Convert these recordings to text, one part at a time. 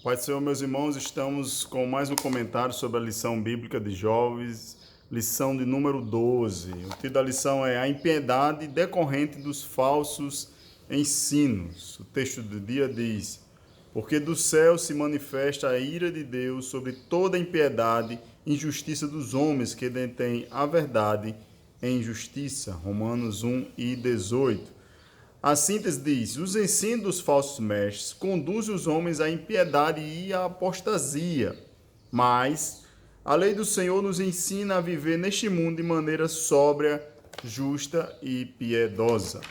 Pai do Senhor, meus irmãos, estamos com mais um comentário sobre a lição bíblica de jovens, lição de número 12. O título da lição é A Impiedade Decorrente dos Falsos Ensinos. O texto do dia diz: Porque do céu se manifesta a ira de Deus sobre toda a impiedade e injustiça dos homens que detêm a verdade em justiça. Romanos 1:18. A síntese diz: os ensinos dos falsos mestres conduzem os homens à impiedade e à apostasia, mas a lei do Senhor nos ensina a viver neste mundo de maneira sóbria, justa e piedosa.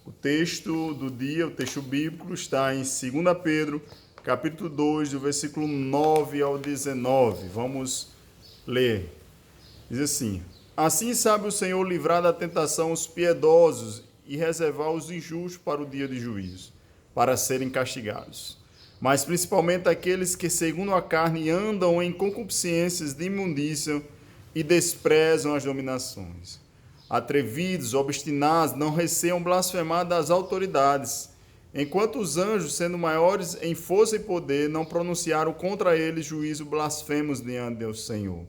O texto do dia, o texto bíblico, está em 2 Pedro, capítulo 2, do versículo 9 ao 19. Vamos ler. Diz assim: Assim sabe o Senhor livrar da tentação os piedosos e reservar os injustos para o dia de juízo, para serem castigados. Mas principalmente aqueles que, segundo a carne, andam em concupiscências de imundícia e desprezam as dominações. Atrevidos, obstinados, não receiam blasfemar das autoridades, enquanto os anjos, sendo maiores em força e poder, não pronunciaram contra eles juízo blasfemos diante do Senhor.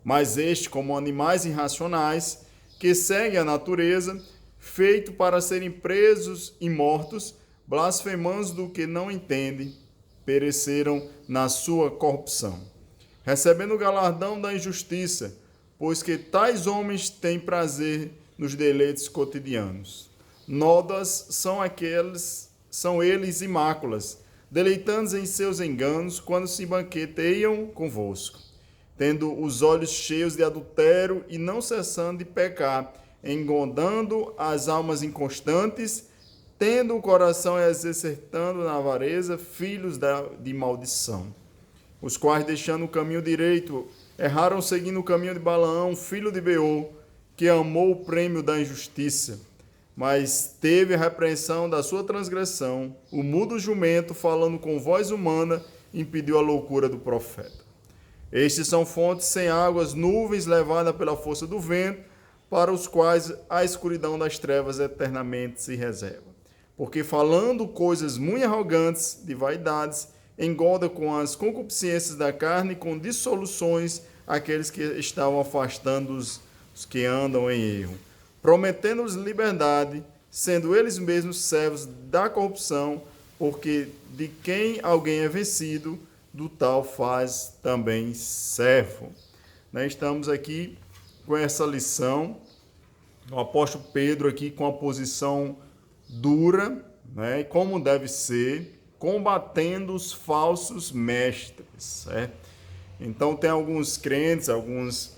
Mas estes, como animais irracionais, que seguem a natureza, feito para serem presos e mortos, blasfemando do que não entendem, pereceram na sua corrupção, recebendo o galardão da injustiça, pois que tais homens têm prazer nos deleites cotidianos. Nódoas são eles imáculas, deleitando em seus enganos quando se banqueteiam convosco, tendo os olhos cheios de adultério e não cessando de pecar, engodando as almas inconstantes, tendo o coração exercitando na avareza, filhos de maldição, os quais, deixando o caminho direito, erraram seguindo o caminho de Balaão, filho de Beor, que amou o prêmio da injustiça, mas teve a repreensão da sua transgressão. O mudo jumento, falando com voz humana, impediu a loucura do profeta. Estes são fontes sem águas, nuvens levadas pela força do vento, para os quais a escuridão das trevas eternamente se reserva. Porque falando coisas muito arrogantes, de vaidades, engorda com as concupiscências da carne, com dissoluções aqueles que estavam afastando os que andam em erro, prometendo-lhes liberdade, sendo eles mesmos servos da corrupção, porque de quem alguém é vencido, do tal faz também servo. Estamos aqui com essa lição, o apóstolo Pedro aqui com a posição dura, né, como deve ser, combatendo os falsos mestres, certo? Então tem alguns crentes, alguns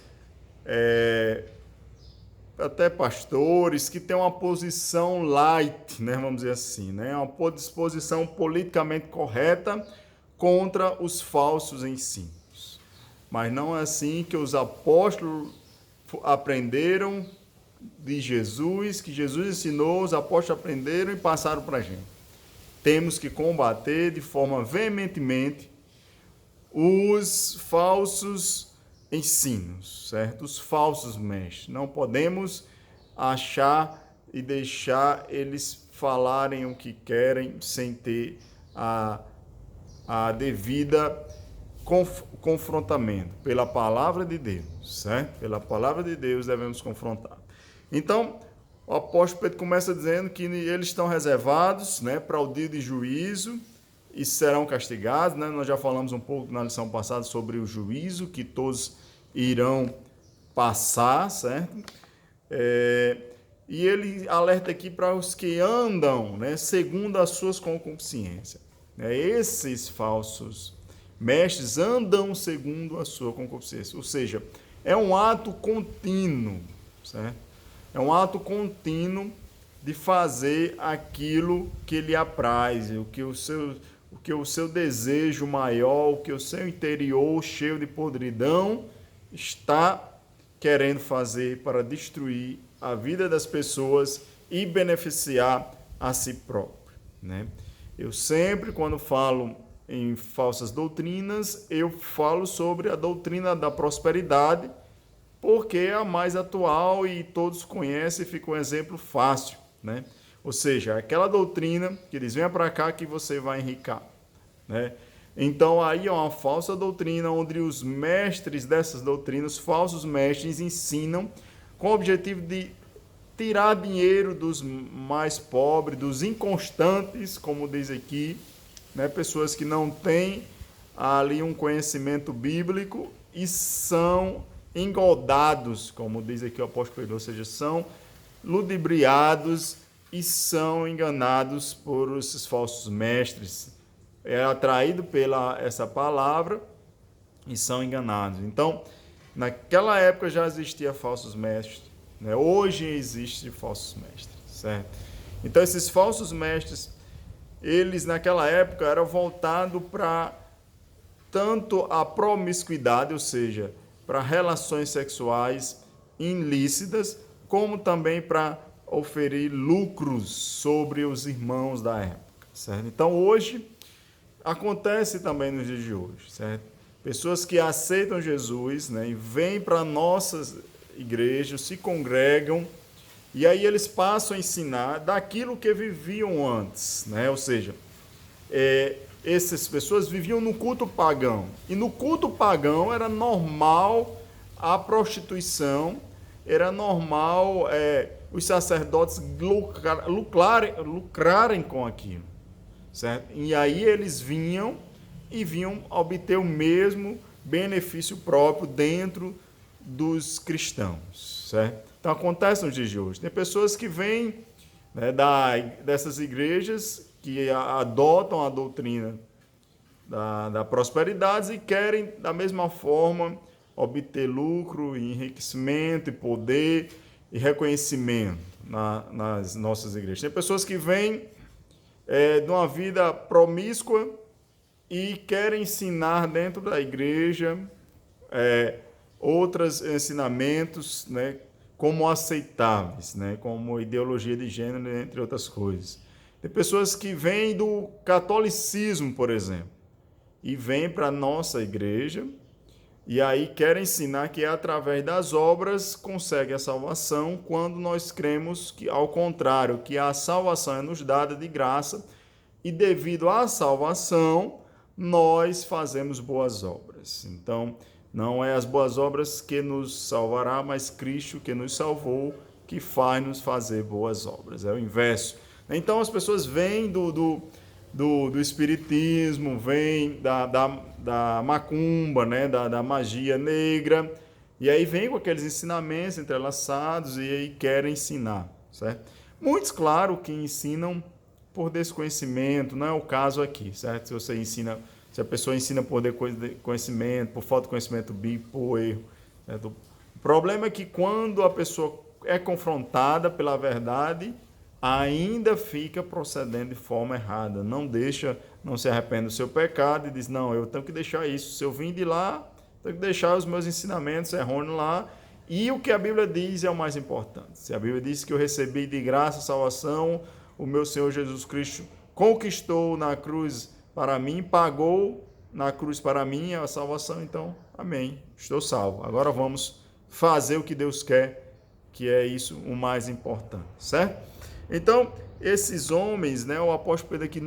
até pastores, que têm uma posição light, né, vamos dizer assim, né, uma posição politicamente correta contra os falsos ensinos. Mas não é assim que os apóstolos aprenderam de Jesus, que Jesus ensinou, os apóstolos aprenderam e passaram para a gente. Temos que combater de forma veementemente os falsos ensinos, certo? Os falsos mestres. Não podemos achar e deixar eles falarem o que querem sem ter a devida confrontamento pela palavra de Deus, certo? Pela palavra de Deus devemos confrontar. Então, o apóstolo Pedro começa dizendo que eles estão reservados, né, para o dia de juízo e serão castigados, né? Nós já falamos um pouco na lição passada sobre o juízo que todos irão passar, certo? E ele alerta aqui para os que andam, né, segundo as suas concupiscências. Esses falsos mestres andam segundo a sua concupiscência, ou seja, é um ato contínuo, certo? É um ato contínuo de fazer aquilo que lhe apraz, o que o seu desejo maior, o que o seu interior cheio de podridão está querendo fazer para destruir a vida das pessoas e beneficiar a si próprio, né? Eu sempre, quando falo em falsas doutrinas, eu falo sobre a doutrina da prosperidade, porque é a mais atual e todos conhecem e fica um exemplo fácil, né? Ou seja, aquela doutrina que eles venham para cá que você vai enricar, né? Então aí é uma falsa doutrina, onde os mestres dessas doutrinas, falsos mestres, ensinam com o objetivo de tirar dinheiro dos mais pobres, dos inconstantes, como diz aqui, né? Pessoas que não têm ali um conhecimento bíblico e são engodados, como diz aqui o apóstolo Pedro, ou seja, são ludibriados e são enganados por esses falsos mestres. É atraído pela essa palavra e são enganados. Então, naquela época já existia falsos mestres, né? Hoje existe falsos mestres, certo? Então, esses falsos mestres, eles naquela época eram voltados para tanto a promiscuidade, ou seja, para relações sexuais ilícitas, como também para oferir lucros sobre os irmãos da época, certo? Então, hoje acontece também nos dias de hoje, certo? Pessoas que aceitam Jesus, né, e vêm para nossas igrejas, se congregam, e aí eles passam a ensinar daquilo que viviam antes, né? Ou seja, essas pessoas viviam no culto pagão, e no culto pagão era normal a prostituição, era normal os sacerdotes lucrarem com aquilo, certo? E aí eles vinham obter o mesmo benefício próprio dentro dos cristãos, certo? Então acontece nos dias de hoje. Tem pessoas que vêm, né, dessas igrejas que adotam a doutrina da prosperidade e querem, da mesma forma, obter lucro, enriquecimento, e poder e reconhecimento nas nossas igrejas. Tem pessoas que vêm de uma vida promíscua e querem ensinar dentro da igreja outros ensinamentos, né, como aceitáveis, né, como ideologia de gênero, entre outras coisas. Tem pessoas que vêm do catolicismo, por exemplo, e vêm para a nossa igreja e aí querem ensinar que através das obras consegue a salvação, quando nós cremos que, ao contrário, que a salvação é nos dada de graça e devido à salvação nós fazemos boas obras. Então, não é as boas obras que nos salvará, mas Cristo que nos salvou, que faz-nos fazer boas obras. É o inverso. Então, as pessoas vêm do espiritismo, vêm da macumba, né? da magia negra, e aí vem com aqueles ensinamentos entrelaçados e aí querem ensinar, certo? Muitos, claro, que ensinam por desconhecimento, não é o caso aqui, certo? Se a pessoa ensina por desconhecimento, por falta de conhecimento bíblico, por erro, certo? O problema é que quando a pessoa é confrontada pela verdade, ainda fica procedendo de forma errada, não se arrepende do seu pecado e diz, não, eu tenho que deixar isso, se eu vim de lá, tenho que deixar os meus ensinamentos errôneos lá, e o que a Bíblia diz é o mais importante. Se a Bíblia diz que eu recebi de graça a salvação, o meu Senhor Jesus Cristo conquistou na cruz para mim, pagou na cruz para mim a salvação, então, amém, estou salvo. Agora vamos fazer o que Deus quer, que é isso o mais importante, certo? Então, esses homens, né, o apóstolo Pedro aqui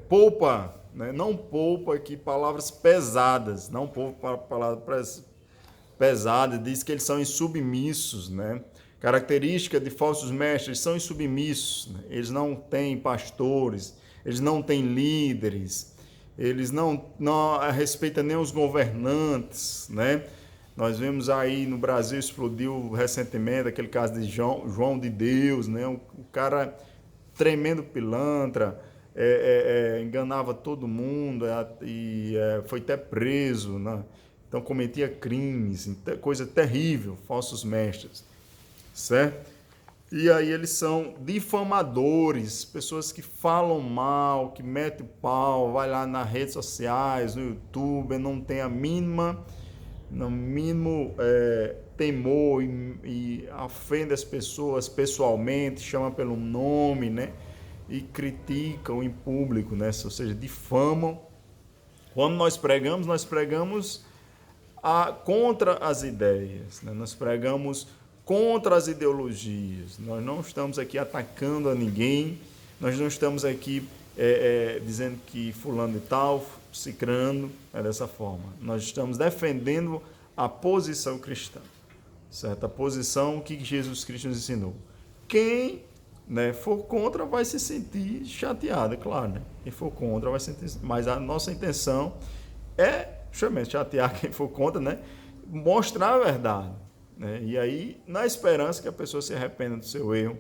poupa, né, não poupa aqui palavras pesadas, não poupa palavras pesadas, diz que eles são insubmissos, né? Característica de falsos mestres, são insubmissos, né? Eles não têm pastores, eles não têm líderes, eles não respeitam nem os governantes, né? Nós vemos aí no Brasil, explodiu recentemente aquele caso de João de Deus, né? O cara tremendo pilantra, enganava todo mundo foi até preso, né? Então cometia crimes, coisa terrível, falsos mestres, certo? E aí eles são difamadores, pessoas que falam mal, que metem o pau, vai lá nas redes sociais, no YouTube, não tem no mínimo temor e ofende as pessoas pessoalmente, chama pelo nome, né? E criticam em público, né? Ou seja, difamam. Quando nós pregamos contra as ideias, né? Nós pregamos contra as ideologias. Nós não estamos aqui atacando a ninguém, nós não estamos aqui dizendo que fulano e tal, cicrano, é dessa forma. Nós estamos defendendo a posição cristã, certo? A posição que Jesus Cristo nos ensinou. Quem, né, for contra vai se sentir chateado, é claro, né? Quem for contra vai se sentir, mas a nossa intenção é justamente chatear quem for contra, né? Mostrar a verdade, né? E aí, na esperança que a pessoa se arrependa do seu erro,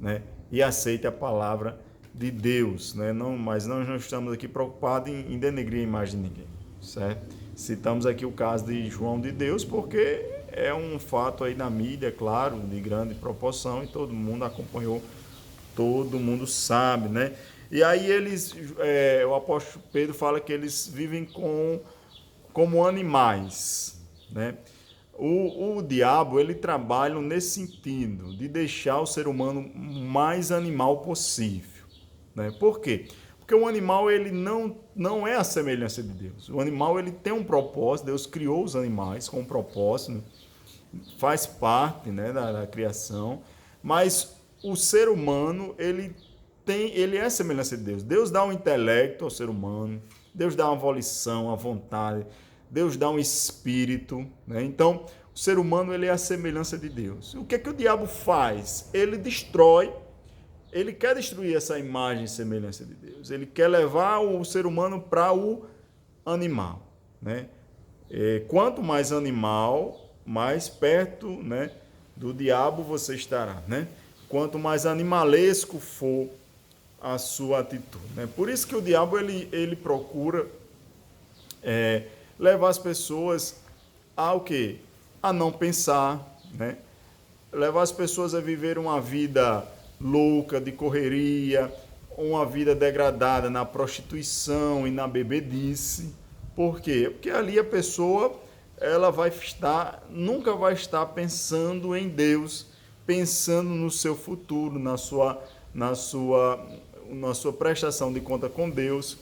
né? E aceite a palavra de Deus, né? Mas nós não estamos aqui preocupados em denegrir a imagem de ninguém, certo? Citamos aqui o caso de João de Deus porque é um fato aí na mídia, claro, de grande proporção, e todo mundo acompanhou, todo mundo sabe, né? E aí o apóstolo Pedro fala que eles vivem como animais, né? O diabo, ele trabalha nesse sentido, de deixar o ser humano mais animal possível, né? Por quê? Porque o animal, ele não é a semelhança de Deus. O animal, ele tem um propósito, Deus criou os animais com um propósito, né? Faz parte, né, da criação, mas o ser humano, ele é a semelhança de Deus. Deus dá um intelecto ao ser humano, Deus dá uma volição, uma vontade, Deus dá um espírito, né? Então, o ser humano, ele é a semelhança de Deus. O que é que o diabo faz? Ele destrói, ele quer destruir essa imagem e semelhança de Deus. Ele quer levar o ser humano para o animal, né? Quanto mais animal, mais perto, né, do diabo você estará, né? Quanto mais animalesco for a sua atitude, né? Por isso que o diabo ele procura levar as pessoas ao quê? A não pensar, né? Levar as pessoas a viver uma vida louca, de correria, uma vida degradada na prostituição e na bebedice. Por quê? Porque ali a pessoa nunca vai estar pensando em Deus, pensando no seu futuro, na sua prestação de conta com Deus.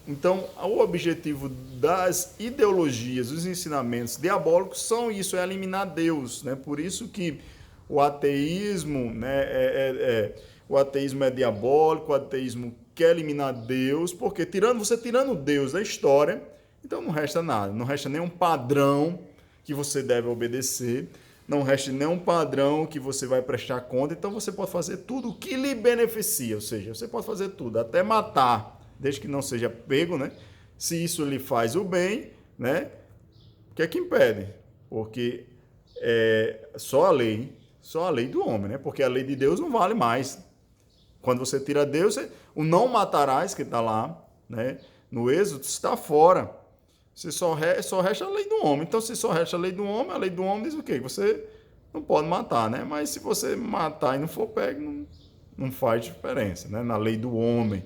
Então, o objetivo das ideologias, dos ensinamentos diabólicos são isso, é eliminar Deus, né? Por isso que o ateísmo, né, o ateísmo é diabólico, o ateísmo quer eliminar Deus, porque você tirando Deus da história, então não resta nada, não resta nenhum padrão que você deve obedecer, não resta nenhum padrão que você vai prestar conta, então você pode fazer tudo o que lhe beneficia, ou seja, você pode fazer tudo, até matar, desde que não seja pego, né? Se isso lhe faz o bem, né? O que é que impede? Porque só a lei do homem, né? Porque a lei de Deus não vale mais. Quando você tira Deus, o não matarás, que está lá, né? No Êxodo, está fora. Você só resta a lei do homem. Então, se só resta a lei do homem, a lei do homem diz o quê? Você não pode matar, né? Mas se você matar e não for pego, não faz diferença, né? Na lei do homem,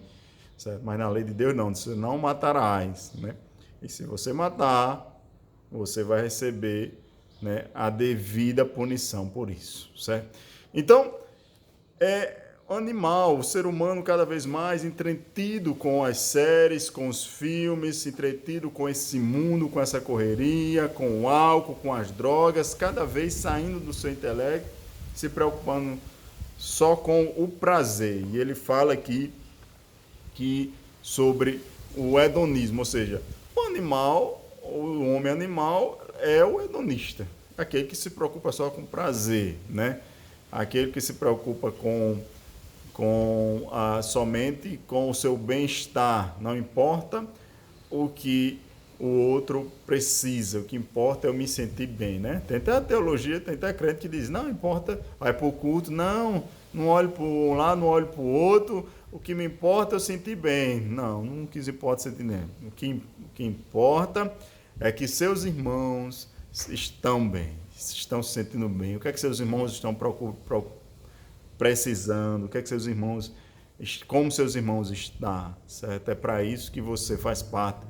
certo? Mas na lei de Deus não, você não matarás, né? E se você matar, você vai receber, né, a devida punição por isso, certo? Então, animal, o ser humano cada vez mais entretido com as séries, com os filmes, entretido com esse mundo, com essa correria, com o álcool, com as drogas, cada vez saindo do seu intelecto, se preocupando só com o prazer. E ele fala aqui sobre o hedonismo, ou seja, o homem animal é o hedonista, aquele que se preocupa só com prazer, né? Aquele que se preocupa somente com o seu bem-estar, não importa o que o outro precisa, o que importa é eu me sentir bem, né? Tem até a teologia, tem até crente que diz, não importa, vai para o culto, não olho para um lado, não olho para o outro, o que me importa é eu sentir bem. Não quis importa sentir bem. O que importa é que seus irmãos estão bem, estão se sentindo bem. O que é que seus irmãos estão precisando? O que é que como seus irmãos estão? Certo? É para isso que você faz parte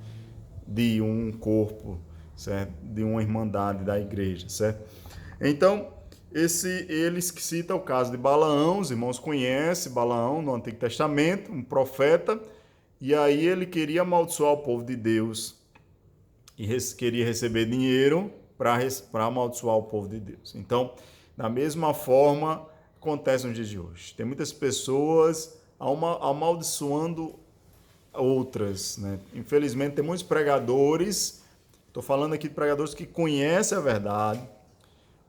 de um corpo, certo? De uma irmandade da igreja, certo? Então, eles que cita o caso de Balaão, os irmãos conhecem Balaão no Antigo Testamento, um profeta, e aí ele queria amaldiçoar o povo de Deus e queria receber dinheiro para amaldiçoar o povo de Deus. Então, Da mesma forma, acontece nos dias de hoje. Tem muitas pessoas amaldiçoando outras, né? Infelizmente, tem muitos pregadores, estou falando aqui de pregadores que conhecem a verdade,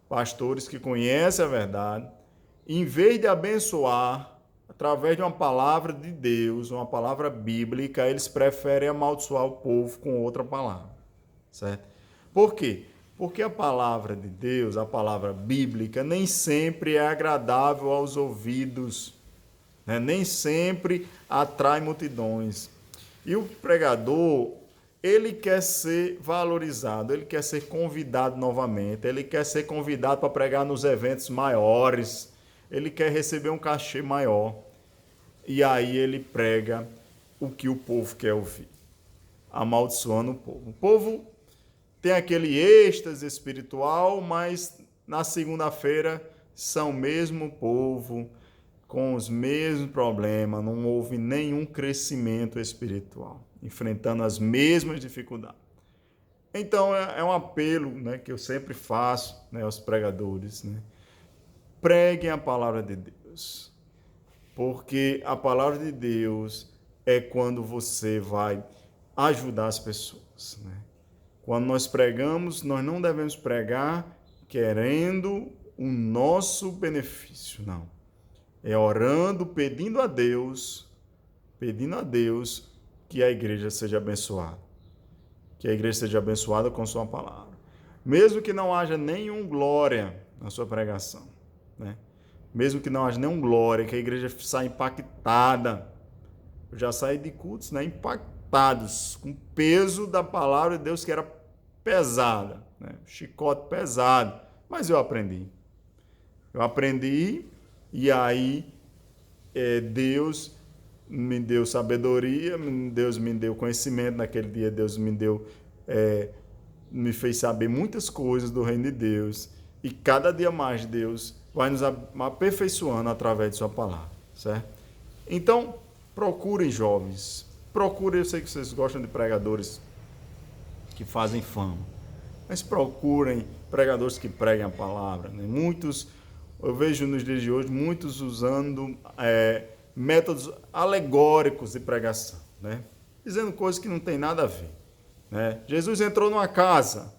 pastores que conhecem a verdade, em vez de abençoar através de uma palavra de Deus, uma palavra bíblica, eles preferem amaldiçoar o povo com outra palavra, certo? Por quê? Porque a palavra de Deus, a palavra bíblica, nem sempre é agradável aos ouvidos, né? Nem sempre atrai multidões. E o pregador, ele quer ser valorizado, ele quer ser convidado novamente, ele quer ser convidado para pregar nos eventos maiores, ele quer receber um cachê maior. E aí ele prega o que o povo quer ouvir, amaldiçoando o povo. O povo tem aquele êxtase espiritual, mas na segunda-feira são o mesmo povo, com os mesmos problemas, não houve nenhum crescimento espiritual, enfrentando as mesmas dificuldades. Então é um apelo, né, que eu sempre faço, né, aos pregadores, né? Preguem a palavra de Deus, porque a palavra de Deus é quando você vai ajudar as pessoas, né? Quando nós pregamos, nós não devemos pregar querendo o nosso benefício, não. É orando, pedindo a Deus que a igreja seja abençoada. Que a igreja seja abençoada com sua palavra. Mesmo que não haja nenhum glória na sua pregação, né? Mesmo que não haja nenhum glória, que a igreja saia impactada. Eu já saí de cultos, né, impactados com o peso da palavra de Deus, que era pesada, né? Chicote pesado. Mas eu aprendi. E aí Deus me deu sabedoria, Deus me deu conhecimento. Naquele dia Deus me fez saber muitas coisas do reino de Deus. E cada dia mais Deus vai nos aperfeiçoando através de sua palavra, certo? Então, procurem, jovens. Procurem, eu sei que vocês gostam de pregadores que fazem fama, mas procurem pregadores que preguem a palavra, né? Eu vejo nos dias de hoje muitos usando métodos alegóricos de pregação, né? Dizendo coisas que não tem nada a ver, né? Jesus entrou numa casa,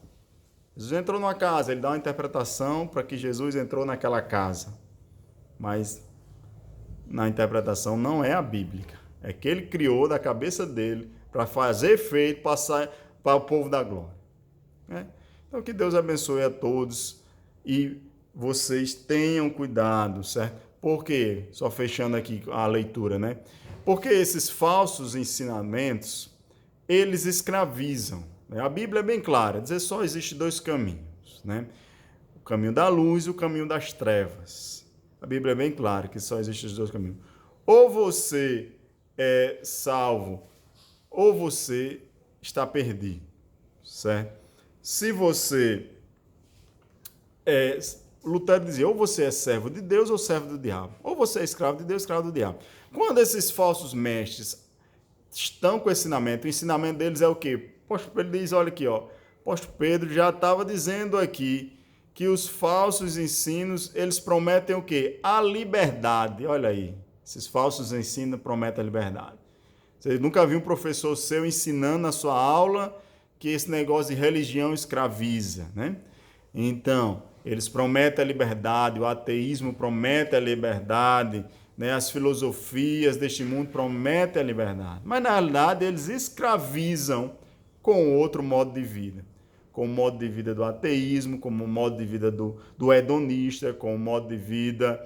ele dá uma interpretação para que Jesus entrou naquela casa, mas na interpretação não é a bíblica, é que ele criou da cabeça dele para fazer efeito, passar para o povo da glória, né? Então que Deus abençoe a todos e vocês tenham cuidado, certo? Porque, só fechando aqui a leitura, né? Porque esses falsos ensinamentos, eles escravizam, né? A Bíblia é bem clara, dizer só existe dois caminhos, né? O caminho da luz e o caminho das trevas. A Bíblia é bem clara que só existem os dois caminhos. Ou você é salvo, ou você está perdido, certo? Se você Lutero dizia, ou você é servo de Deus ou servo do diabo. Ou você é escravo de Deus, escravo do diabo. Quando esses falsos mestres estão com o ensinamento deles é o quê? O apóstolo Pedro diz, olha aqui, ó. O apóstolo Pedro já estava dizendo aqui que os falsos ensinos, eles prometem o quê? A liberdade. Olha aí, esses falsos ensinos prometem a liberdade. Você nunca viu um professor seu ensinando na sua aula que esse negócio de religião escraviza, né? Então, eles prometem a liberdade, o ateísmo promete a liberdade, né? As filosofias deste mundo prometem a liberdade. Mas, na realidade, eles escravizam com outro modo de vida. Com o modo de vida do ateísmo, com o modo de vida do hedonista, com o modo de vida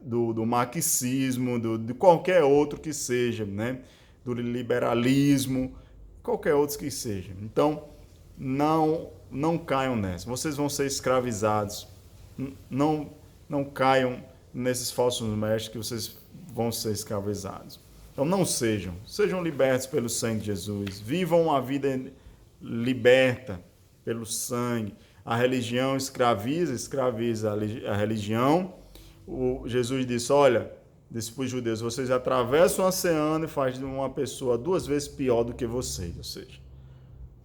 do marxismo, de qualquer outro que seja, né? Do liberalismo, qualquer outro que seja. Então, não caiam nessa. Vocês vão ser escravizados. Não caiam nesses falsos mestres que vocês vão ser escravizados. Então não sejam libertos pelo sangue de Jesus. Vivam uma vida liberta pelo sangue. A religião escraviza a religião. Jesus disse, olha, disse para os judeus, vocês atravessam o oceano e fazem uma pessoa 2 vezes pior do que vocês, ou seja,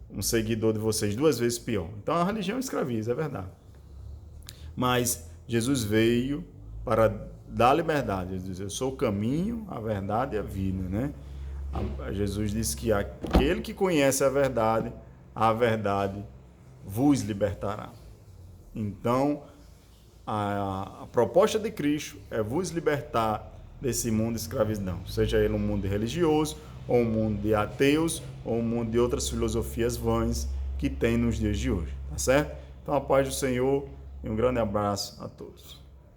um seguidor de vocês 2 vezes pior. Então a religião escraviza, é verdade. Mas Jesus veio para dar liberdade. Ele diz: eu sou o caminho, a verdade e a vida, né? Jesus disse que aquele que conhece a verdade vos libertará. Então, a proposta de Cristo é vos libertar desse mundo de escravidão, seja ele um mundo religioso, ou um mundo de ateus, ou um mundo de outras filosofias vãs que tem nos dias de hoje, tá certo? Então, a paz do Senhor e um grande abraço a todos.